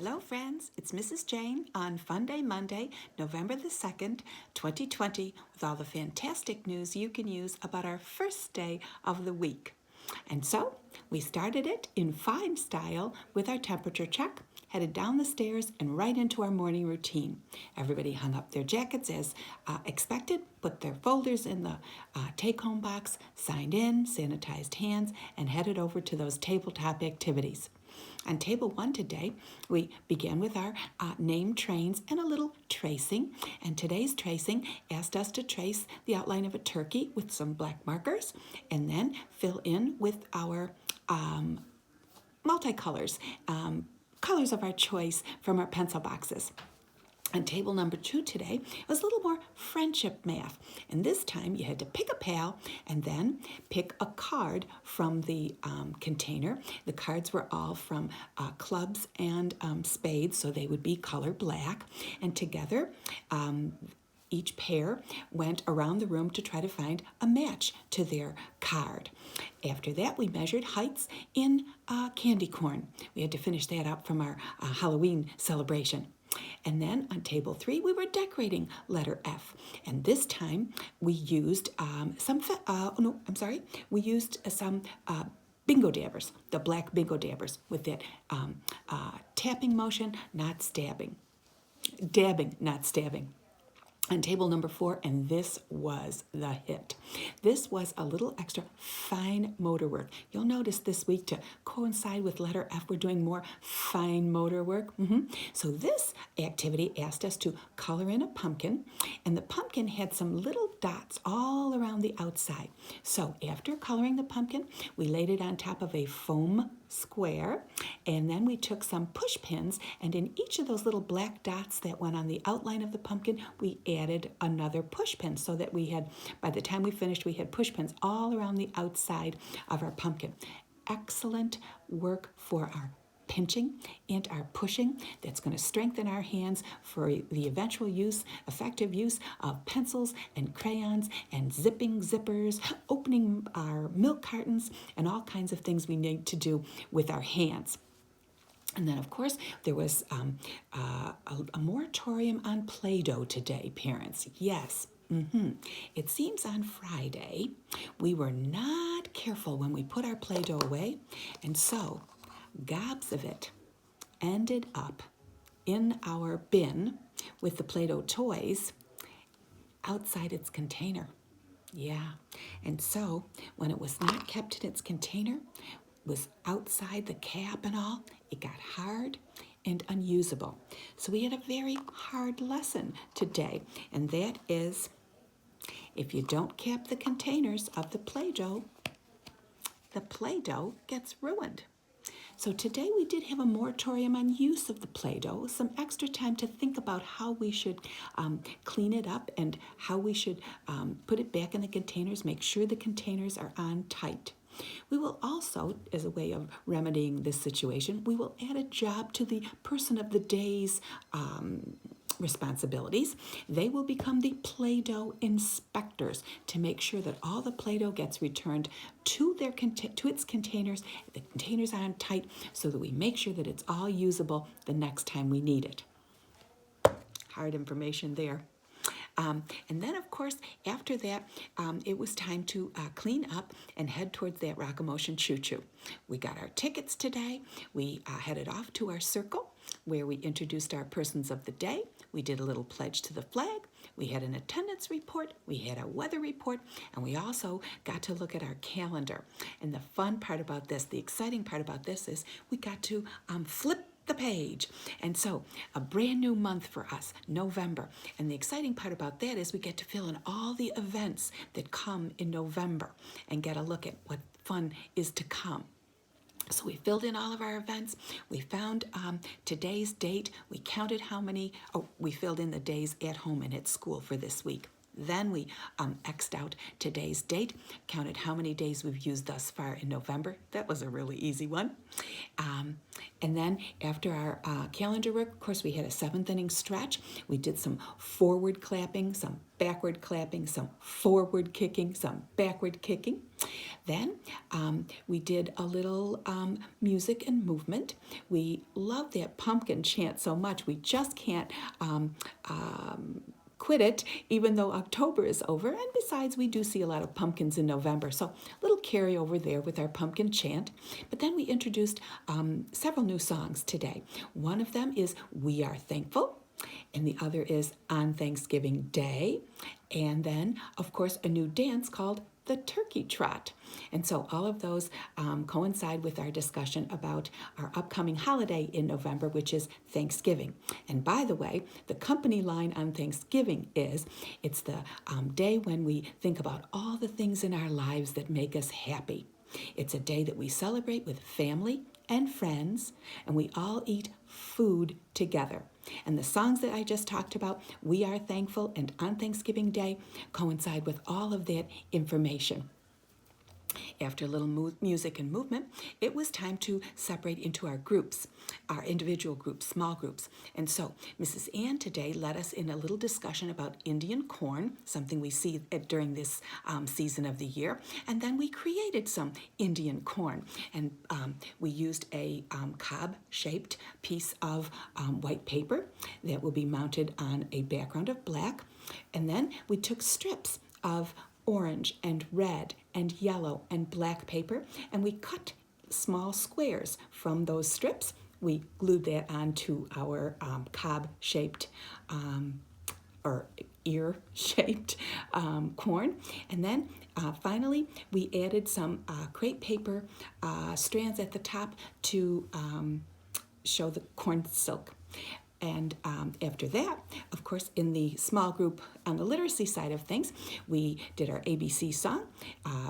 Hello friends, it's Mrs. Jane on Fun Day Monday, November the 2nd, 2020, with all the fantastic news you can use about our first day of the week. And so, we started it in fine style with our temperature check, headed down the stairs and right into our morning routine. Everybody hung up their jackets as expected, put their folders in the take-home box, signed in, sanitized hands, and headed over to those tabletop activities. On table one today, we began with our name trains and a little tracing. And today's tracing asked us to trace the outline of a turkey with some black markers and then fill in with our multicolors, colors of our choice from our pencil boxes. On table number 2 today was a little more friendship math. And this time you had to pick a pal and then pick a card from the container. The cards were all from clubs and spades, so they would be color black. And together, each pair went around the room to try to find a match to their card. After that, we measured heights in candy corn. We had to finish that up from our Halloween celebration. And then on table 3, we were decorating letter F. And this time we used some bingo dabbers, the black bingo dabbers with that tapping motion, not stabbing. Dabbing, not stabbing. On table number 4, and this was the hit. This was a little extra fine motor work. You'll notice this week to coincide with letter F, we're doing more fine motor work. So this activity asked us to color in a pumpkin, and the pumpkin had some little dots all around the outside. So after coloring the pumpkin, we laid it on top of a foam square, and then we took some push pins, and in each of those little black dots that went on the outline of the pumpkin, we added another push pin, so that we had, by the time we finished, we had push pins all around the outside of our pumpkin. Excellent work for our pinching and our pushing. That's going to strengthen our hands for the eventual effective use of pencils and crayons and zipping zippers, opening our milk cartons, and all kinds of things we need to do with our hands. And then, of course, there was a moratorium on Play-Doh today, parents. Yes. It seems on Friday we were not careful when we put our Play-Doh away, and so gobs of it ended up in our bin with the Play-Doh toys outside its container. Yeah, and so when it was not kept in its container, was outside the cap and all, it got hard and unusable. So we had a very hard lesson today, and that is, if you don't cap the containers of the Play-Doh gets ruined. So today we did have a moratorium on use of the Play-Doh, some extra time to think about how we should clean it up and how we should put it back in the containers, make sure the containers are on tight. We will also, as a way of remedying this situation, we will add a job to the person of the day's responsibilities. They will become the Play-Doh inspectors to make sure that all the Play-Doh gets returned to its containers. The containers are on tight so that we make sure that it's all usable the next time we need it. Hard information there. And then, of course, after that, it was time to clean up and head towards that Rock-A-Motion choo-choo. We got our tickets today. We headed off to our circle where we introduced our persons of the day. We did a little pledge to the flag. We had an attendance report. We had a weather report. And we also got to look at our calendar. And the fun part about this, the exciting part about this is we got to flip the page. And so a brand new month for us, November. And the exciting part about that is we get to fill in all the events that come in November and get a look at what fun is to come. So we filled in all of our events. We found today's date. We counted how many, we filled in the days at home and at school for this week. Then we X'd out today's date, counted how many days we've used thus far in November. That was a really easy one. And then after our calendar work, of course, we had a 7th inning stretch. We did some forward clapping, some backward clapping, some forward kicking, some backward kicking. Then we did a little music and movement. We love that pumpkin chant so much. We just can't quit it, even though October is over. And besides, we do see a lot of pumpkins in November. So a little carryover there with our pumpkin chant. But then we introduced several new songs today. One of them is We Are Thankful, and the other is On Thanksgiving Day. And then, of course, a new dance called the Turkey Trot. And so all of those coincide with our discussion about our upcoming holiday in November, which is Thanksgiving. And by the way, the company line on Thanksgiving is, it's the day when we think about all the things in our lives that make us happy. It's a day that we celebrate with family and friends, and we all eat food together. And the songs that I just talked about, We Are Thankful and On Thanksgiving Day, coincide with all of that information. After a little music and movement, it was time to separate into our groups, our individual groups, small groups. And so Mrs. Ann today led us in a little discussion about Indian corn, something we see during this season of the year. And then we created some Indian corn. And we used a cob-shaped piece of white paper that will be mounted on a background of black. And then we took strips of orange and red and yellow and black paper, and we cut small squares from those strips. We glued that onto our cob-shaped or ear-shaped corn. And then finally, we added some crepe paper strands at the top to show the corn silk. And after that, of course, in the small group on the literacy side of things, we did our ABC song,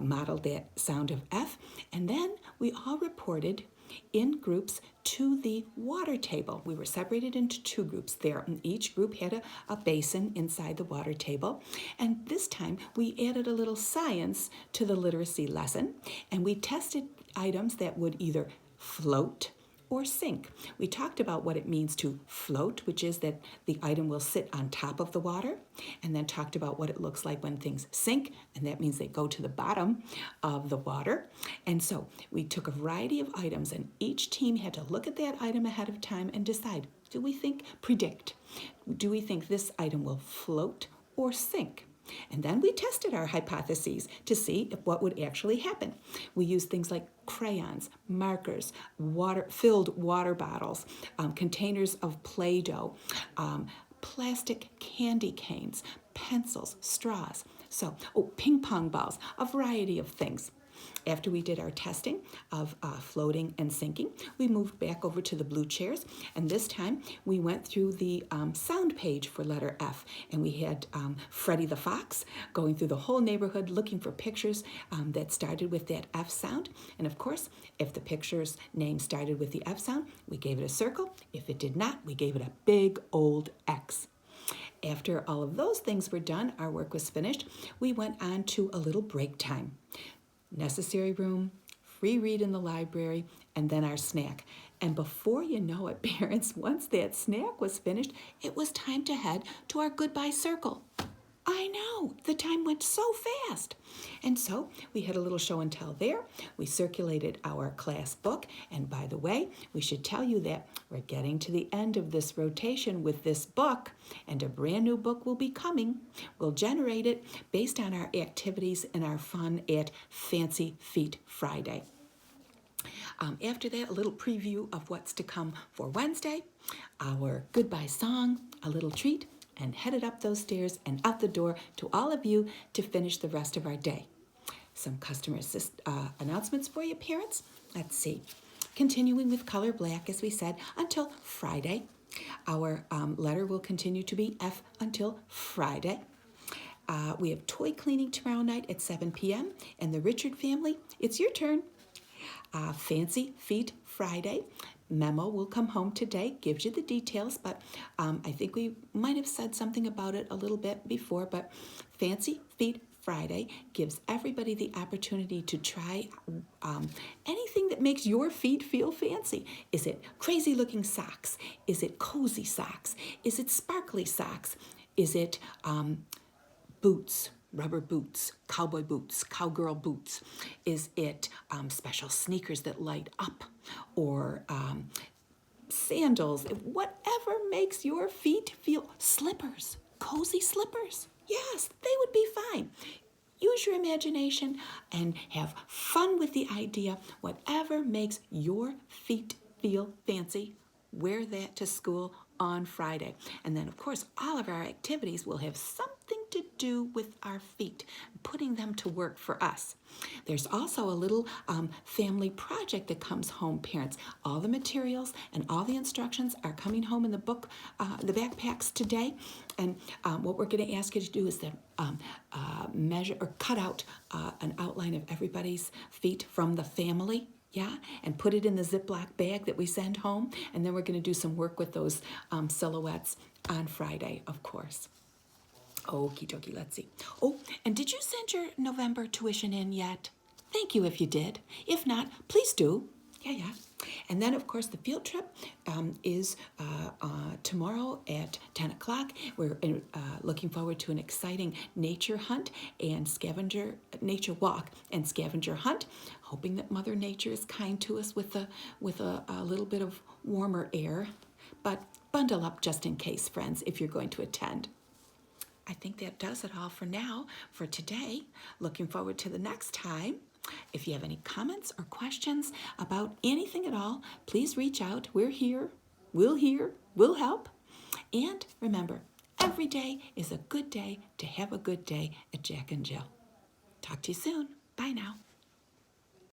modeled that sound of F, and then we all reported in groups to the water table. We were separated into 2 groups there, and each group had a basin inside the water table. And this time, we added a little science to the literacy lesson, and we tested items that would either float or sink. We talked about what it means to float, which is that the item will sit on top of the water, and then talked about what it looks like when things sink, and that means they go to the bottom of the water. And so we took a variety of items, and each team had to look at that item ahead of time and decide, do we predict, do we think this item will float or sink? And then we tested our hypotheses to see what would actually happen. We used things like crayons, markers, filled water bottles, containers of Play-Doh, plastic candy canes, pencils, straws, ping pong balls, a variety of things. After we did our testing of floating and sinking, we moved back over to the blue chairs, and this time we went through the sound page for letter F, and we had Freddie the Fox going through the whole neighborhood looking for pictures that started with that F sound. And of course, if the picture's name started with the F sound, we gave it a circle. If it did not, we gave it a big old X. After all of those things were done, our work was finished, we went on to a little break time. Necessary room, free read in the library, and then our snack. And before you know it, parents, once that snack was finished, it was time to head to our goodbye circle. I know, the time went so fast. And so we had a little show and tell there. We circulated our class book. And by the way, we should tell you that we're getting to the end of this rotation with this book, and a brand new book will be coming. We'll generate it based on our activities and our fun at Fancy Feet Friday. After that, a little preview of what's to come for Wednesday, our goodbye song, a little treat, and headed up those stairs and out the door to all of you to finish the rest of our day. Some customer announcements for you, parents. Let's see. Continuing with color black, as we said, until Friday. Our letter will continue to be F until Friday. We have toy cleaning tomorrow night at 7 p.m. And the Richard family, it's your turn. Fancy Feet Friday. memo will come home today, gives you the details, but I think we might have said something about it a little bit before, but Fancy Feet Friday gives everybody the opportunity to try anything that makes your feet feel fancy. Is it crazy looking socks? Is it cozy socks? Is it sparkly socks? Is it boots, rubber boots, cowboy boots, cowgirl boots? Is it special sneakers that light up, or sandals? Whatever makes your feet feel, slippers, cozy slippers. Yes, they would be fine. Use your imagination and have fun with the idea. Whatever makes your feet feel fancy, wear that to school on Friday. And then, of course, all of our activities will have something to do with our feet, putting them to work for us. There's also a little family project that comes home, parents. All the materials and all the instructions are coming home in the book, the backpacks today. And what we're going to ask you to do is to measure or cut out an outline of everybody's feet from the family. Yeah, and put it in the Ziploc bag that we send home. And then we're going to do some work with those silhouettes on Friday, of course. Okie dokie, let's see. Oh, and did you send your November tuition in yet? Thank you if you did. If not, please do. Yeah. And then, of course, the field trip is tomorrow at 10 o'clock. We're looking forward to an exciting nature hunt and nature walk and scavenger hunt, hoping that Mother Nature is kind to us with a little bit of warmer air. But bundle up just in case, friends, if you're going to attend. I think that does it all for now, for today. Looking forward to the next time. If you have any comments or questions about anything at all, please reach out. We're here. We'll help. And remember, every day is a good day to have a good day at Jack and Jill. Talk to you soon. Bye now.